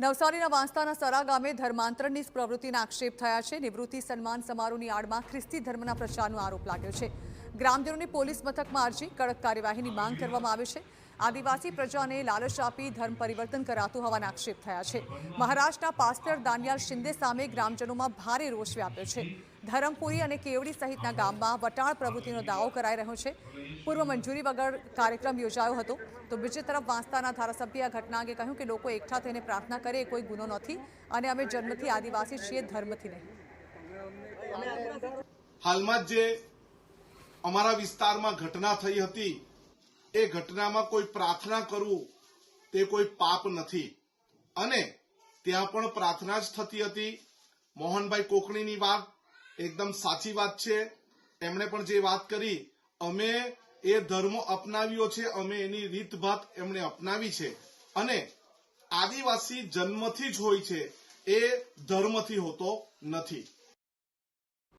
નવસારીના વાંસદાના સરા ગામે ધર્માંતરણની પ્રવૃત્તિના આક્ષેપ થયા છે। નિવૃત્તિ સન્માન સમારોહની આડમાં ખ્રિસ્તી ધર્મના પ્રચારનો આરોપ લાગ્યો છે। ગ્રામજનોની પોલીસ મથકમાં અરજી, કડક કાર્યવાહીની માંગ કરવામાં આવી છે। આદિવાસી પ્રજાને લાલચ આપી ધર્મ પરિવર્તન કરાતું હોવાના આક્ષેપ થયા છે। મહારાષ્ટ્રના પાસ્ટર દાનિયાલ શિંદે સામે ગ્રામજનોમાં ભારે રોષ વ્યાપ્યો છે। ધરમપુરી અને કેવડી સહિતના ગામમાં વટાળ પ્રવૃત્તિનો દાવો કરાઈ રહ્યો છે। પૂર્વ મંજૂરી વગર કાર્યક્રમ યોજાયો હતો તો બીજી તરફ વાંસદાના ધારાસભ્યએ આ ઘટના અંગે કહ્યું કે લોકો એકઠા થઈને પ્રાર્થના કરે એ કોઈ ગુનો નથી અને અમે જન્મથી આદિવાસી છીએ, ધર્મથી નહીં। હાલમાં જે અમારા વિસ્તારમાં ઘટના થઈ હતી એ ઘટનામાં કોઈ પ્રાર્થના કરવું તે કોઈ પાપ નથી અને ત્યાં પણ પ્રાર્થના જ થતી હતી। મોહનભાઈ કોકણીની વાત એકદમ સાચી વાત છે। એમણે પણ જે વાત કરી, અમે એ ધર્મ અપનાવ્યો છે, અમે એની રીતભાત એમણે અપનાવી છે અને આદિવાસી જન્મથી જ હોય છે, એ ધર્મથી હોતો નથી।